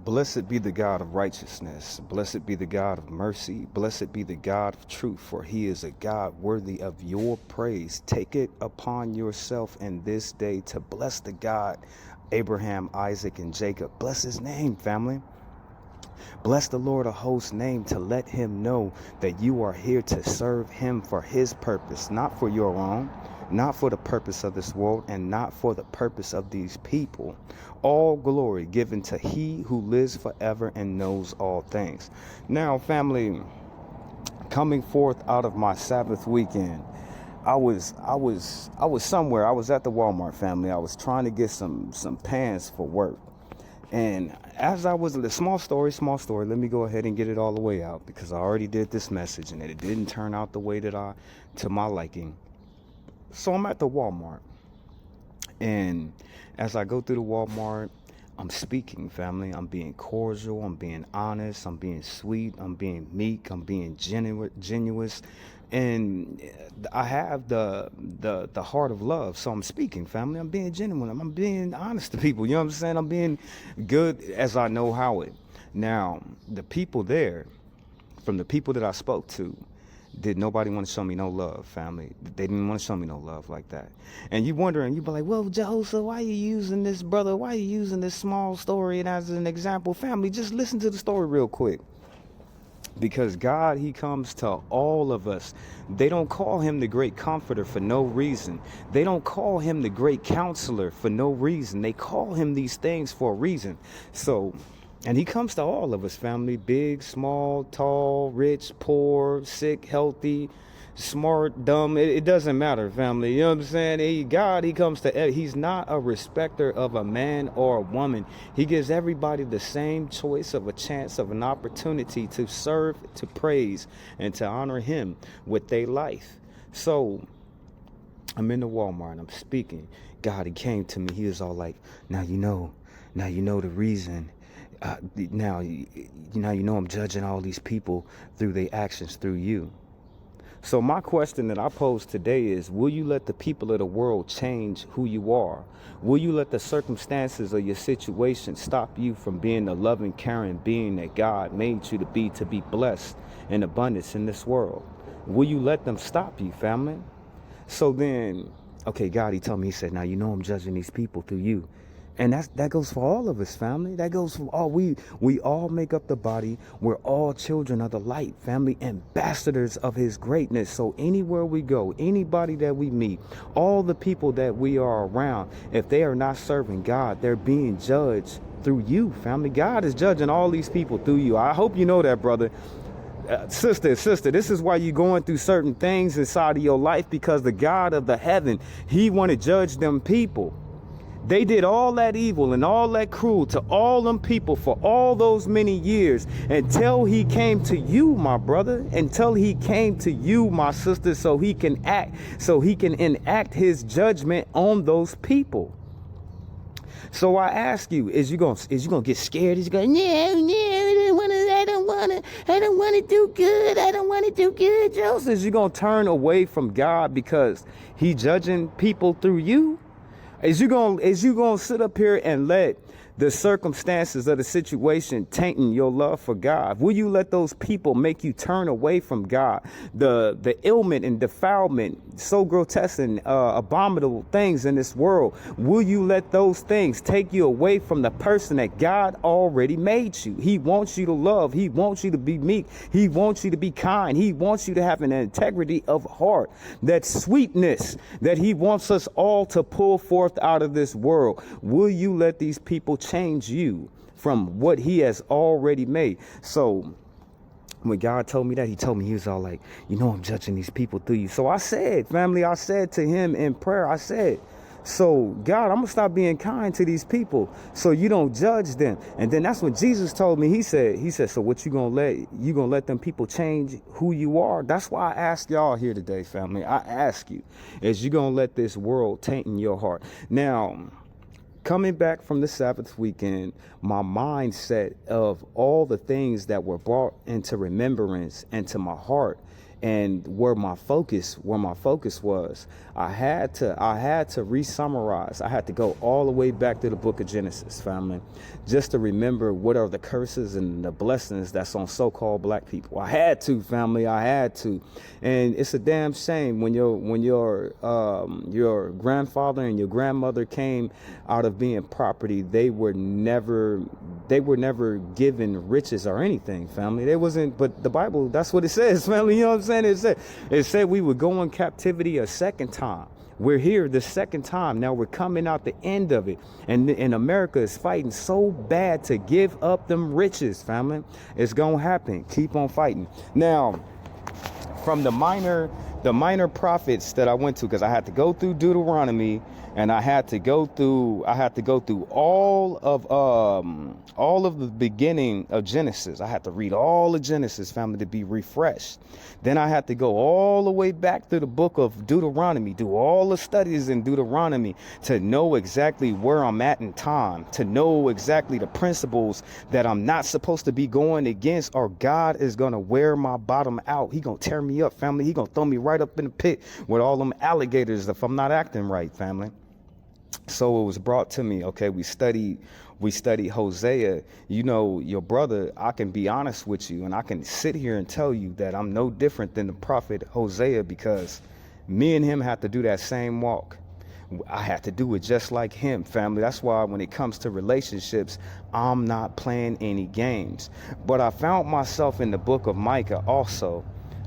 Blessed be the God of righteousness. Blessed be the God of mercy. Blessed be the God of truth, for he is a God worthy of your praise. Take it upon yourself in this day to bless the God, Abraham, Isaac, and Jacob. Bless his name, family. Bless the Lord of hosts' name to let him know that you are here to serve him for his purpose, not for your own, not for the purpose of this world, and not for the purpose of these people. All glory given to he who lives forever and knows all things. Now, family, coming forth out of my Sabbath weekend, I was somewhere. I was at the Walmart, family. I was trying to get some pants for work. And as I was, the small story, let me go ahead and get it all the way out, because I already did this message and it didn't turn out the way that to my liking. So I'm at the Walmart, and as I go through the Walmart, I'm speaking, family. I'm being cordial. I'm being honest. I'm being sweet. I'm being meek. I'm being genuine. And I have the heart of love. So I'm speaking, family. I'm being genuine. I'm being honest to people. You know what I'm saying? I'm being good as I know how it. Now, the people there, from the people that I spoke to, did nobody want to show me no love, family. They didn't want to show me no love like that. And you wondering, you be like, well, Jehoshaphat, why are you using this, brother? Why are you using this small story and as an example? Family, just listen to the story real quick. Because God, he comes to all of us. They don't call him the great comforter for no reason. They don't call him the great counselor for no reason. They call him these things for a reason. So, and he comes to all of us, family, big, small, tall, rich, poor, sick, healthy, smart, dumb. It doesn't matter, family. You know what I'm saying? God, he comes to, he's not a respecter of a man or a woman. He gives everybody the same choice of a chance of an opportunity to serve, to praise, and to honor him with their life. So I'm in the Walmart and I'm speaking. God, he came to me. He was all like, now you know the reason. Now you know I'm judging all these people through their actions through you. So my question that I pose today is, will you let the people of the world change who you are? Will you let the circumstances of your situation stop you from being the loving, caring being that God made you to be blessed in abundance in this world? Will you let them stop you, family? So then, okay, God, he told me, he said, now you know I'm judging these people through you. And that goes for all of us, family. That goes for all. We all make up the body. We're all children of the light, family, ambassadors of his greatness. So anywhere we go, anybody that we meet, all the people that we are around, if they are not serving God, they're being judged through you, family. God is judging all these people through you. I hope you know that, brother. Sister, this is why you're going through certain things inside of your life, because the God of the heaven, he want to judge them people. They did all that evil and all that cruel to all them people for all those many years until he came to you, my brother, until he came to you, my sister, so he can enact his judgment on those people. So I ask you, is you gonna get scared? Is you going, no, I don't wanna do good. I don't wanna do good, Joseph. Is you gonna turn away from God because he judging people through you? Is you gonna sit up here and let the circumstances of the situation tainting your love for God? Will you let those people make you turn away from God? The ailment and defilement, so grotesque and abominable things in this world, will you let those things take you away from the person that God already made you? He wants you to love. He wants you to be meek. He wants you to be kind. He wants you to have an integrity of heart, that sweetness that he wants us all to pull forth out of this world. Will you let these people change you from what he has already made? So when God told me that, he was all like, you know, I'm judging these people through you. So I said, family, I said to him in prayer, I said, so God, I'm gonna stop being kind to these people so you don't judge them. And then that's when Jesus told me, he said, so what you gonna let them people change who you are? That's why I asked y'all here today, family. I ask you, is you gonna let this world taint in your heart? Now, coming back from the Sabbath weekend, my mindset of all the things that were brought into remembrance and to my heart And where my focus was, I had to re-summarize. I had to go all the way back to the book of Genesis, family, just to remember what are the curses and the blessings that's on so-called black people. I had to, family. I had to. And it's a damn shame when your grandfather and your grandmother came out of being property, they were never given riches or anything, family. They wasn't, but the Bible, that's what it says, family. You know what I'm saying? It said we would go in captivity a second time. We're here the second time. Now we're coming out the end of it. And America is fighting so bad to give up them riches, family. It's going to happen. Keep on fighting. Now, from the minor prophets that I went to, because I had to go through Deuteronomy, and I had to go through all of the beginning of Genesis. I had to read all of Genesis, family, to be refreshed. Then I had to go all the way back to the book of Deuteronomy, do all the studies in Deuteronomy to know exactly where I'm at in time, to know exactly the principles that I'm not supposed to be going against, or God is going to wear my bottom out. He going to tear me up, family. He going to throw me right up in the pit with all them alligators if I'm not acting right, family. So it was brought to me, okay, we studied Hosea. You know, your brother, I can be honest with you, and I can sit here and tell you that I'm no different than the prophet Hosea, because me and him have to do that same walk. I had to do it just like him, family. That's why when it comes to relationships, I'm not playing any games. But I found myself in the book of Micah also,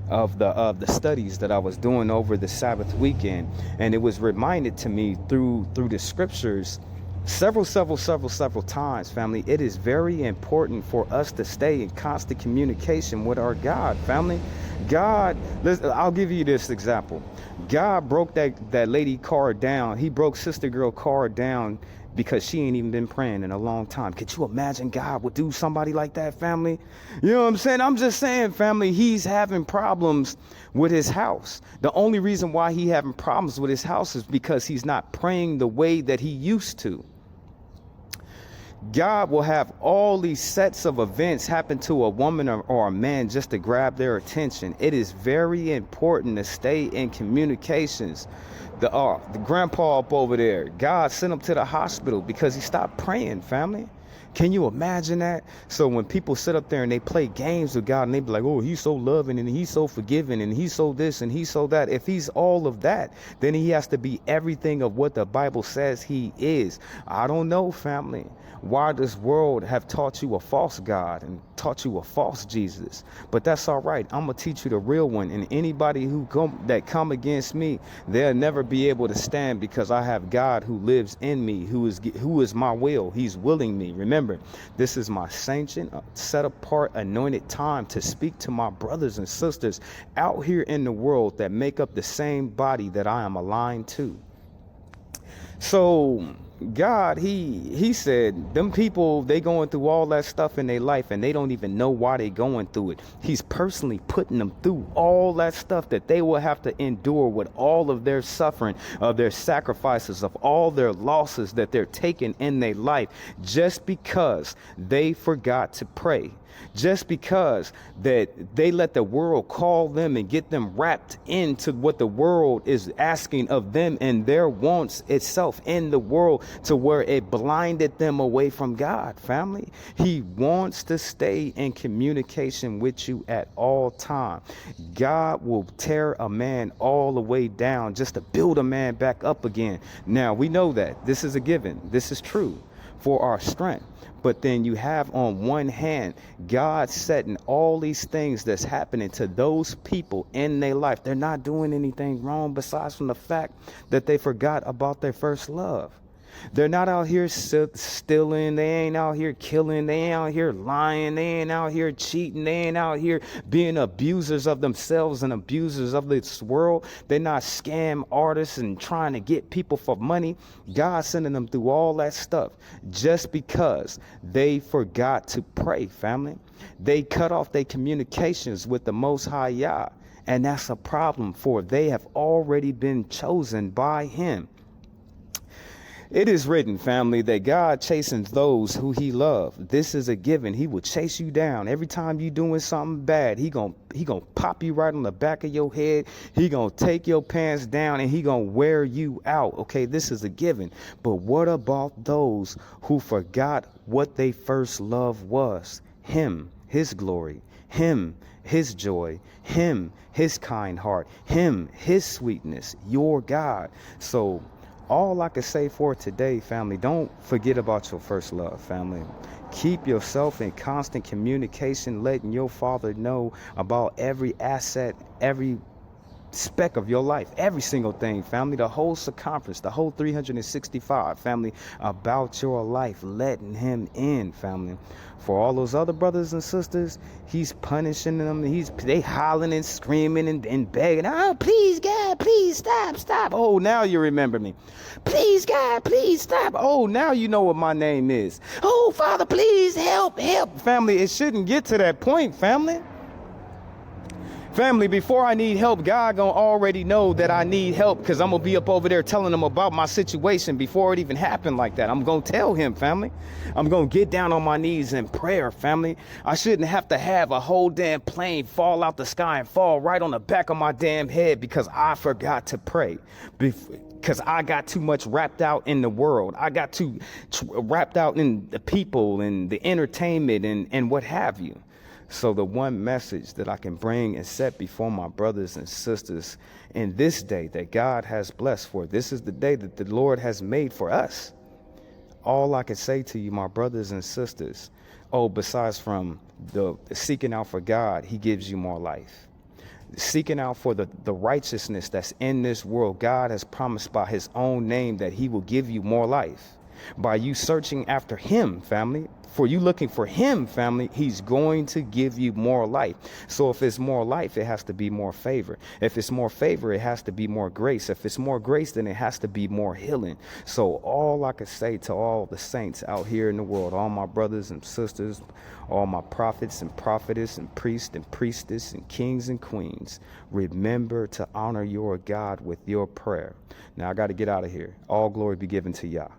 of the studies that I was doing over the Sabbath weekend, and it was reminded to me through the scriptures several times, family. It is very important for us to stay in constant communication with our God, family. God, I'll give you this example. God broke that lady car down. He broke sister girl car down because she ain't even been praying in a long time. Could you imagine God would do somebody like that, family? You know what I'm saying? I'm just saying, family, he's having problems with his house. The only reason why he having problems with his house is because he's not praying the way that he used to. God will have all these sets of events happen to a woman or a man just to grab their attention. It is very important to stay in communications. The grandpa up over there, God sent him to the hospital because he stopped praying, family. Can you imagine that? So when people sit up there and they play games with God and they be like, oh, he's so loving and he's so forgiving and he's so this and he's so that. If he's all of that, then he has to be everything of what the Bible says he is. I don't know, family, why this world have taught you a false God and taught you a false Jesus. But that's all right. I'm going to teach you the real one. And anybody that come against me, they'll never be able to stand, because I have God who lives in me, who is my will. He's willing me. Remember, this is my sanctioned, set apart, anointed time to speak to my brothers and sisters out here in the world that make up the same body that I am aligned to. So God, he said, them people, they going through all that stuff in their life and they don't even know why they going through it. He's personally putting them through all that stuff that they will have to endure, with all of their suffering, of their sacrifices, of all their losses that they're taking in their life, just because they forgot to pray. Just because that they let the world call them and get them wrapped into what the world is asking of them and their wants itself in the world, to where it blinded them away from God, family. He wants to stay in communication with you at all time. God will tear a man all the way down just to build a man back up again. Now, we know that this is a given. This is true for our strength. But then you have on one hand, God setting all these things that's happening to those people in their life. They're not doing anything wrong besides from the fact that they forgot about their first love. They're not out here stealing. They ain't out here killing. They ain't out here lying. They ain't out here cheating. They ain't out here being abusers of themselves and abusers of this world. They're not scam artists and trying to get people for money. God's sending them through all that stuff just because they forgot to pray, family. They cut off their communications with the Most High Yah. And that's a problem, for they have already been chosen by him. It is written, family, that God chastens those who he loves. This is a given. He will chase you down. Every time you doing something bad, he gonna pop you right on the back of your head. He gonna take your pants down and he gonna wear you out. Okay, this is a given. But what about those who forgot what they first love was? Him, his glory, him, his joy, him, his kind heart, him, his sweetness, your God. So all I can say for today, family, don't forget about your first love, family. Keep yourself in constant communication, letting your Father know about every asset, every speck of your life, every single thing, family, the whole circumference, the whole 365, family, about your life, letting him in, family. For all those other brothers and sisters, he's punishing them. They hollering and screaming and begging, oh, please, God, please stop. Oh, now you remember me. Please, God, please stop. Oh, now you know what my name is. Oh, Father, please help. Family, it shouldn't get to that point, family. Family, before I need help, God gonna already know that I need help, because I'm gonna be up over there telling him about my situation before it even happened like that. I'm gonna tell him, family. I'm gonna get down on my knees in prayer, family. I shouldn't have to have a whole damn plane fall out the sky and fall right on the back of my damn head because I forgot to pray. Because I got too much wrapped out in the world. I got too wrapped out in the people and the entertainment and what have you. So the one message that I can bring and set before my brothers and sisters in this day that God has blessed for, this is the day that the Lord has made for us. All I can say to you, my brothers and sisters, besides from the seeking out for God, he gives you more life. Seeking out for the righteousness that's in this world, God has promised by his own name that he will give you more life. By you searching after him, family, for you looking for him, family, he's going to give you more life. So if it's more life, it has to be more favor. If it's more favor, it has to be more grace. If it's more grace, then it has to be more healing. So all I can say to all the saints out here in the world, all my brothers and sisters, all my prophets and prophetess and priests and priestess and kings and queens, remember to honor your God with your prayer. Now I got to get out of here. All glory be given to Yah.